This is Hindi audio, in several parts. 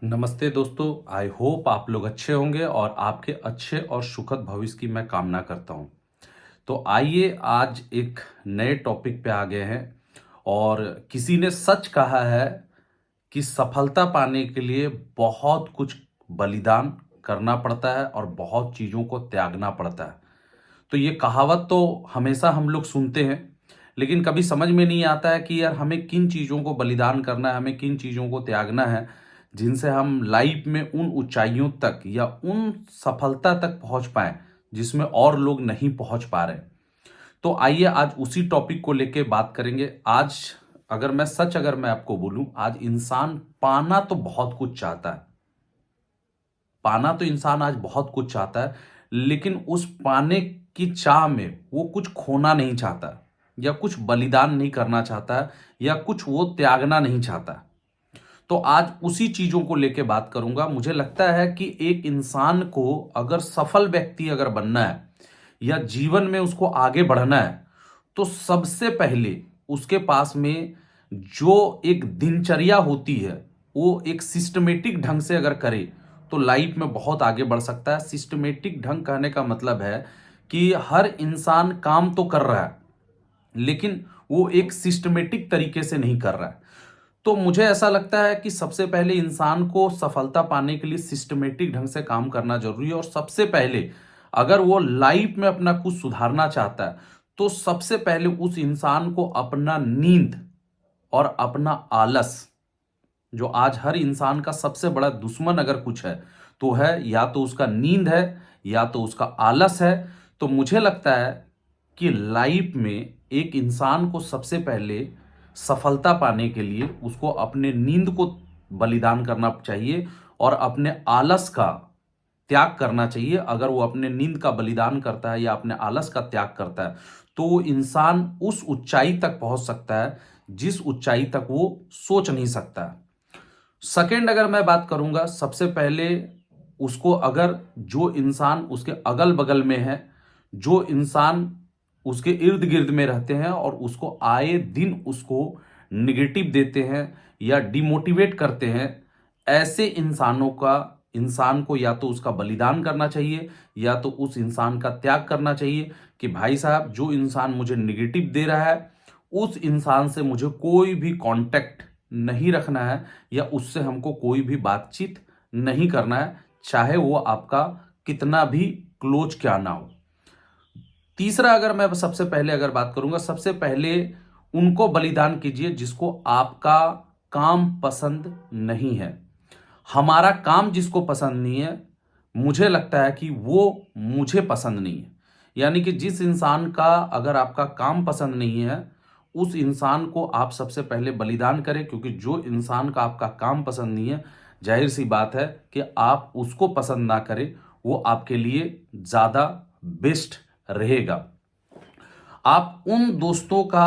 नमस्ते दोस्तों। आई होप आप लोग अच्छे होंगे और आपके अच्छे और सुखद भविष्य की मैं कामना करता हूं। तो आइए आज एक नए टॉपिक पे आ गए हैं। और किसी ने सच कहा है कि सफलता पाने के लिए बहुत कुछ बलिदान करना पड़ता है और बहुत चीज़ों को त्यागना पड़ता है। तो ये कहावत तो हमेशा हम लोग सुनते हैं, लेकिन कभी समझ में नहीं आता है कि यार हमें किन चीज़ों को बलिदान करना है, हमें किन चीज़ों को त्यागना है, जिनसे हम लाइफ में उन ऊंचाइयों तक या उन सफलता तक पहुंच पाएं जिसमें और लोग नहीं पहुंच पा रहे। तो आइए आज उसी टॉपिक को लेके बात करेंगे। आज अगर मैं आपको बोलूं, आज इंसान पाना तो बहुत कुछ चाहता है। पाना तो इंसान आज बहुत कुछ चाहता है, लेकिन उस पाने की चाह में वो कुछ खोना नहीं चाहता, या कुछ बलिदान नहीं करना चाहता, या कुछ वो त्यागना नहीं चाहता। तो आज उसी चीजों को लेके बात करूंगा। मुझे लगता है कि एक इंसान को अगर सफल व्यक्ति अगर बनना है या जीवन में उसको आगे बढ़ना है, तो सबसे पहले उसके पास में जो एक दिनचर्या होती है वो एक सिस्टमेटिक ढंग से अगर करे तो लाइफ में बहुत आगे बढ़ सकता है। सिस्टमेटिक ढंग कहने का मतलब है कि हर इंसान काम तो कर रहा है, लेकिन वो एक सिस्टमेटिक तरीके से नहीं कर रहा है। तो मुझे ऐसा लगता है कि सबसे पहले इंसान को सफलता पाने के लिए सिस्टमेटिक ढंग से काम करना जरूरी है। और सबसे पहले अगर वो लाइफ में अपना कुछ सुधारना चाहता है, तो सबसे पहले उस इंसान को अपना नींद और अपना आलस, जो आज हर इंसान का सबसे बड़ा दुश्मन अगर कुछ है तो है या तो उसका नींद है या तो उसका आलस है। तो मुझे लगता है कि लाइफ में एक इंसान को सबसे पहले सफलता पाने के लिए उसको अपने नींद को बलिदान करना चाहिए और अपने आलस का त्याग करना चाहिए। अगर वो अपने नींद का बलिदान करता है या अपने आलस का त्याग करता है, तो वो इंसान उस ऊंचाई तक पहुंच सकता है जिस ऊंचाई तक वो सोच नहीं सकता है। सेकंड अगर मैं बात करूंगा, सबसे पहले उसको अगर जो इंसान उसके अगल बगल में है, जो इंसान उसके इर्द गिर्द में रहते हैं और उसको आए दिन उसको निगेटिव देते हैं या डिमोटिवेट करते हैं, ऐसे इंसान को या तो उसका बलिदान करना चाहिए या तो उस इंसान का त्याग करना चाहिए कि भाई साहब, जो इंसान मुझे निगेटिव दे रहा है उस इंसान से मुझे कोई भी कांटेक्ट नहीं रखना है, या उससे हमको कोई भी बातचीत नहीं करना है, चाहे वो आपका कितना भी क्लोज क्या ना हो। तीसरा अगर मैं सबसे पहले अगर बात करूंगा, सबसे पहले उनको बलिदान कीजिए जिसको आपका काम पसंद नहीं है। हमारा काम जिसको पसंद नहीं है, मुझे लगता है कि वो मुझे पसंद नहीं है। यानी कि जिस इंसान का अगर आपका काम पसंद नहीं है, उस इंसान को आप सबसे पहले बलिदान करें, क्योंकि जो इंसान का आपका काम पसंद नहीं है, जाहिर सी बात है कि आप उसको पसंद ना करें, वो आपके लिए ज़्यादा बेस्ट रहेगा। आप उन दोस्तों का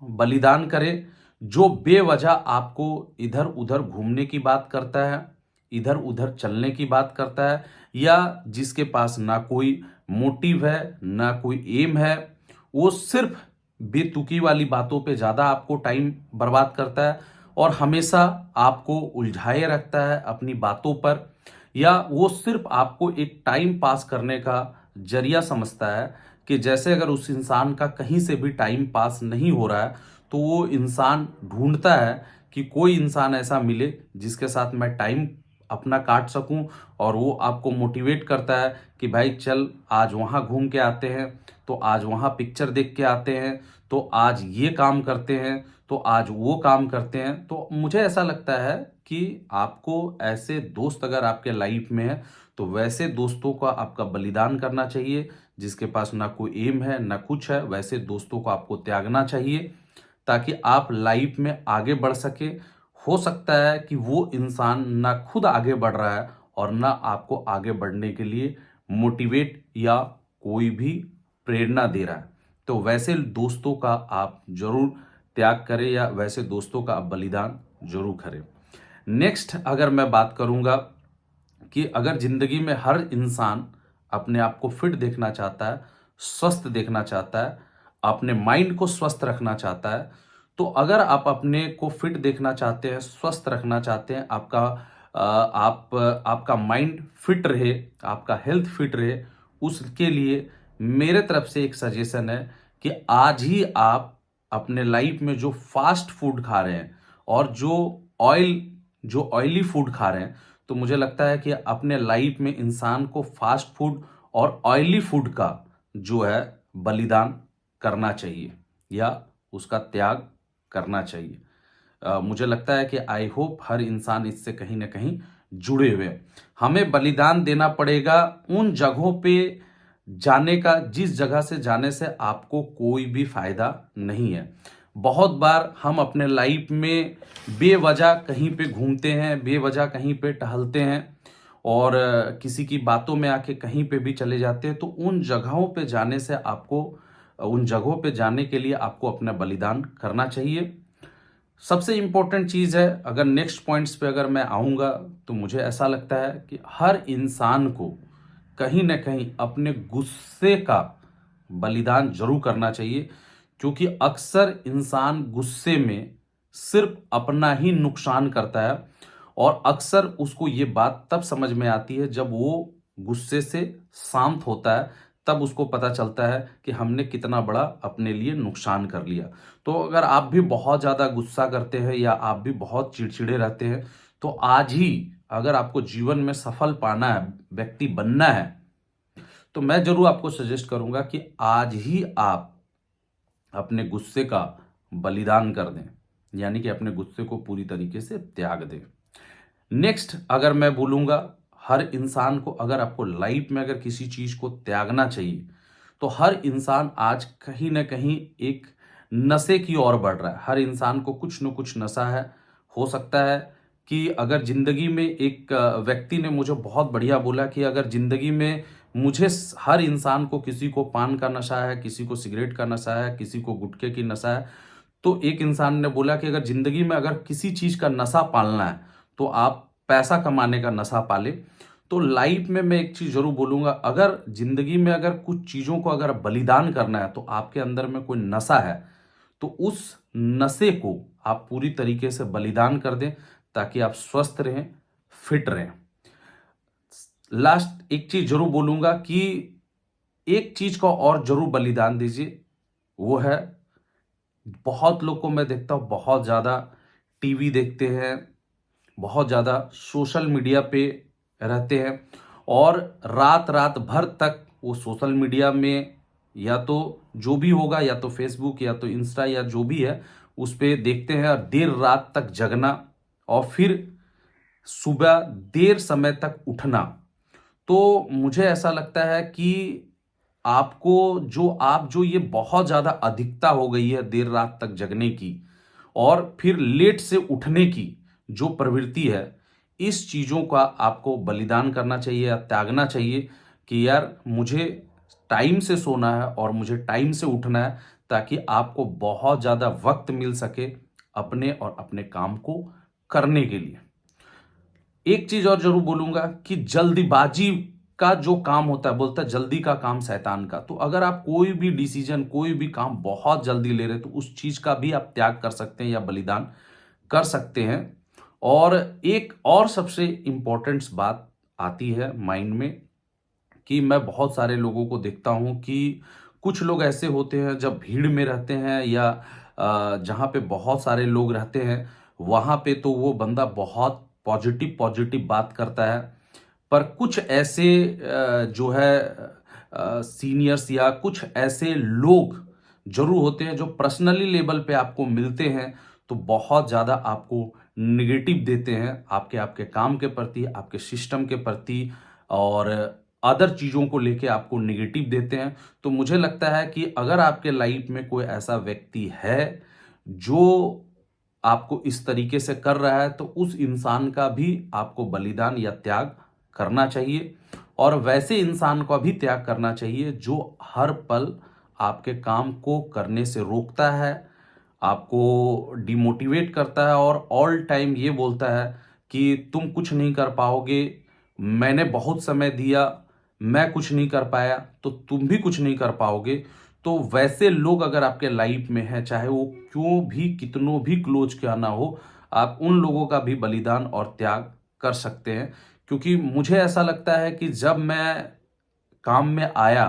बलिदान करें जो बेवजह आपको इधर उधर घूमने की बात करता है, इधर उधर चलने की बात करता है, या जिसके पास ना कोई मोटिव है ना कोई एम है। वो सिर्फ बेतुकी वाली बातों पे ज़्यादा आपको टाइम बर्बाद करता है और हमेशा आपको उलझाए रखता है अपनी बातों पर, या वो सिर्फ आपको एक टाइम पास करने का जरिया समझता है कि जैसे अगर उस इंसान का कहीं से भी टाइम पास नहीं हो रहा है, तो वो इंसान ढूंढता है कि कोई इंसान ऐसा मिले जिसके साथ मैं टाइम अपना काट सकूं। और वो आपको मोटिवेट करता है कि भाई चल आज वहाँ घूम के आते हैं, तो आज वहाँ पिक्चर देख के आते हैं, तो आज ये काम करते हैं, तो आज वो काम करते हैं। तो मुझे ऐसा लगता है कि आपको ऐसे दोस्त अगर आपके लाइफ में है, तो वैसे दोस्तों का आपका बलिदान करना चाहिए। जिसके पास ना कोई एम है ना कुछ है, वैसे दोस्तों को आपको त्यागना चाहिए ताकि आप लाइफ में आगे बढ़ सके। हो सकता है कि वो इंसान ना खुद आगे बढ़ रहा है और ना आपको आगे बढ़ने के लिए मोटिवेट या कोई भी प्रेरणा दे रहा है। तो वैसे दोस्तों का आप जरूर त्याग करें या वैसे दोस्तों का आप बलिदान जरूर करें। नेक्स्ट अगर मैं बात करूंगा कि अगर जिंदगी में हर इंसान अपने आप को फिट देखना चाहता है, स्वस्थ देखना चाहता है, अपने माइंड को स्वस्थ रखना चाहता है, तो अगर आप अपने को फिट देखना चाहते हैं, स्वस्थ रखना चाहते हैं, आपका आपका माइंड फिट रहे, आपका हेल्थ फिट रहे, उसके लिए मेरे तरफ से एक सजेशन है कि आज ही आप अपने लाइफ में जो फास्ट फूड खा रहे हैं और जो ऑयली फूड खा रहे हैं, तो मुझे लगता है कि अपने लाइफ में इंसान को फास्ट फूड और ऑयली फूड का जो है बलिदान करना चाहिए या उसका त्याग करना चाहिए। मुझे लगता है कि आई होप हर इंसान इससे कहीं ना कहीं जुड़े हुए हैं। हमें बलिदान देना पड़ेगा उन जगहों पे जाने का जिस जगह से जाने से आपको कोई भी फायदा नहीं है। बहुत बार हम अपने लाइफ में बेवजह कहीं पे घूमते हैं, बेवजह कहीं पे टहलते हैं और किसी की बातों में आके कहीं पे भी चले जाते हैं। तो उन जगहों पे जाने से आपको उन जगहों पे जाने के लिए आपको अपना बलिदान करना चाहिए। सबसे इंपॉर्टेंट चीज़ है, अगर नेक्स्ट पॉइंट्स पे अगर मैं आऊँगा तो मुझे ऐसा लगता है कि हर इंसान को कहीं न कहीं अपने गुस्से का बलिदान ज़रूर करना चाहिए, क्योंकि अक्सर इंसान गुस्से में सिर्फ अपना ही नुकसान करता है और अक्सर उसको ये बात तब समझ में आती है जब वो गुस्से से शांत होता है, तब उसको पता चलता है कि हमने कितना बड़ा अपने लिए नुकसान कर लिया। तो अगर आप भी बहुत ज़्यादा गुस्सा करते हैं या आप भी बहुत चिड़चिड़े रहते हैं, तो आज ही अगर आपको जीवन में सफल पाना है, व्यक्ति बनना है, तो मैं ज़रूर आपको सजेस्ट करूँगा कि आज ही आप अपने गुस्से का बलिदान कर दें, यानी कि अपने गुस्से को पूरी तरीके से त्याग दें। नेक्स्ट अगर मैं बोलूँगा, हर इंसान को अगर आपको लाइफ में अगर किसी चीज़ को त्यागना चाहिए, तो हर इंसान आज कहीं न कहीं एक नशे की ओर बढ़ रहा है। हर इंसान को कुछ न कुछ नशा है। हो सकता है कि अगर ज़िंदगी में एक व्यक्ति ने मुझे बहुत बढ़िया बोला कि अगर ज़िंदगी में मुझे हर इंसान को, किसी को पान का नशा है, किसी को सिगरेट का नशा है, किसी को गुटखे की नशा है। तो एक इंसान ने बोला कि अगर ज़िंदगी में अगर किसी चीज़ का नशा पालना है, तो आप पैसा कमाने का नशा पालें। तो लाइफ में मैं एक चीज़ ज़रूर बोलूँगा, अगर ज़िंदगी में अगर कुछ चीज़ों को अगर बलिदान करना है, तो आपके अंदर में कोई नशा है, तो उस नशे को आप पूरी तरीके से बलिदान कर दें, ताकि आप स्वस्थ रहें, फिट रहें। लास्ट एक चीज़ ज़रूर बोलूँगा कि एक चीज़ का और ज़रूर बलिदान दीजिए, वो है, बहुत लोग को मैं देखता हूँ बहुत ज़्यादा टीवी देखते हैं, बहुत ज़्यादा सोशल मीडिया पे रहते हैं और रात रात भर तक वो सोशल मीडिया में या तो जो भी होगा, या तो फेसबुक या तो इंस्टा या जो भी है, उस पे देखते हैं और देर रात तक जगना और फिर सुबह देर समय तक उठना। तो मुझे ऐसा लगता है कि आपको जो ये बहुत ज़्यादा अधिकता हो गई है देर रात तक जगने की और फिर लेट से उठने की जो प्रवृत्ति है, इस चीज़ों का आपको बलिदान करना चाहिए या त्यागना चाहिए कि यार मुझे टाइम से सोना है और मुझे टाइम से उठना है, ताकि आपको बहुत ज़्यादा वक्त मिल सके अपने और अपने काम को करने के लिए। एक चीज और जरूर बोलूंगा कि जल्दीबाजी का जो काम होता है, बोलता है जल्दी का काम शैतान का। तो अगर आप कोई भी डिसीजन, कोई भी काम बहुत जल्दी ले रहे हैं, तो उस चीज का भी आप त्याग कर सकते हैं या बलिदान कर सकते हैं। और एक और सबसे इंपॉर्टेंट बात आती है माइंड में कि मैं बहुत सारे लोगों को देखता हूं कि कुछ लोग ऐसे होते हैं जब भीड़ में रहते हैं या जहां पे बहुत सारे लोग रहते हैं, वहां पे तो वो बंदा बहुत पॉजिटिव पॉजिटिव बात करता है। पर कुछ ऐसे जो है सीनियर्स या कुछ ऐसे लोग जरूर होते हैं जो पर्सनली लेवल पे आपको मिलते हैं, तो बहुत ज़्यादा आपको निगेटिव देते हैं, आपके आपके काम के प्रति, आपके सिस्टम के प्रति और अदर चीज़ों को लेके आपको निगेटिव देते हैं। तो मुझे लगता है कि अगर आपके लाइफ में कोई ऐसा व्यक्ति है जो आपको इस तरीके से कर रहा है, तो उस इंसान का भी आपको बलिदान या त्याग करना चाहिए। और वैसे इंसान का भी त्याग करना चाहिए जो हर पल आपके काम को करने से रोकता है, आपको डिमोटिवेट करता है और ऑल टाइम ये बोलता है कि तुम कुछ नहीं कर पाओगे, मैंने बहुत समय दिया, मैं कुछ नहीं कर पाया, तो तुम भी कुछ नहीं कर पाओगे। तो वैसे लोग अगर आपके लाइफ में हैं, चाहे वो क्यों भी कितनों भी क्लोज क्यों ना हो, आप उन लोगों का भी बलिदान और त्याग कर सकते हैं, क्योंकि मुझे ऐसा लगता है कि जब मैं काम में आया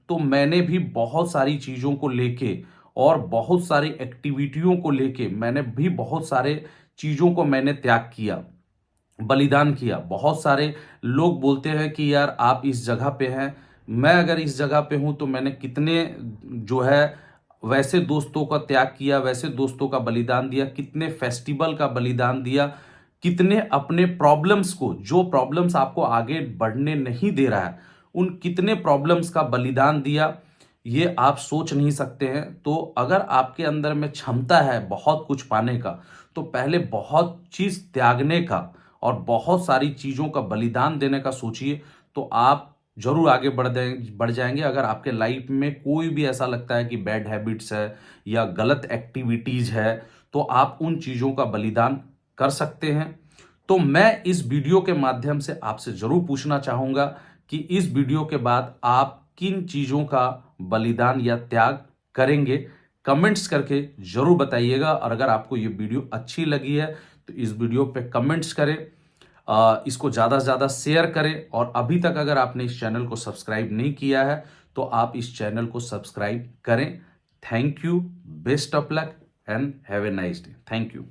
तो मैंने भी बहुत सारी चीज़ों को लेके और बहुत सारी एक्टिविटियों को लेके मैंने भी बहुत सारे चीज़ों को मैंने त्याग किया, बलिदान किया। बहुत सारे लोग बोलते हैं कि यार आप इस जगह पे हैं, मैं अगर इस जगह पे हूँ तो मैंने कितने जो है वैसे दोस्तों का त्याग किया, वैसे दोस्तों का बलिदान दिया, कितने फेस्टिवल का बलिदान दिया, कितने अपने प्रॉब्लम्स को, जो प्रॉब्लम्स आपको आगे बढ़ने नहीं दे रहा है, उन कितने प्रॉब्लम्स का बलिदान दिया, ये आप सोच नहीं सकते हैं। तो अगर आपके अंदर में क्षमता है बहुत कुछ पाने का, तो पहले बहुत चीज़ त्यागने का और बहुत सारी चीज़ों का बलिदान देने का सोचिए, तो आप ज़रूर आगे बढ़ जाएँगे। अगर आपके लाइफ में कोई भी ऐसा लगता है कि बैड हैबिट्स है या गलत एक्टिविटीज़ है, तो आप उन चीज़ों का बलिदान कर सकते हैं। तो मैं इस वीडियो के माध्यम से आपसे ज़रूर पूछना चाहूँगा कि इस वीडियो के बाद आप किन चीज़ों का बलिदान या त्याग करेंगे? कमेंट्स करके ज़रूर बताइएगा, और अगर आपको ये वीडियो अच्छी लगी है, तो इस वीडियो पे कमेंट्स करें, इसको ज़्यादा से ज़्यादा शेयर करें, और अभी तक अगर आपने इस चैनल को सब्सक्राइब नहीं किया है, तो आप इस चैनल को सब्सक्राइब करें। Thank you, best of luck and have a nice day. Thank you.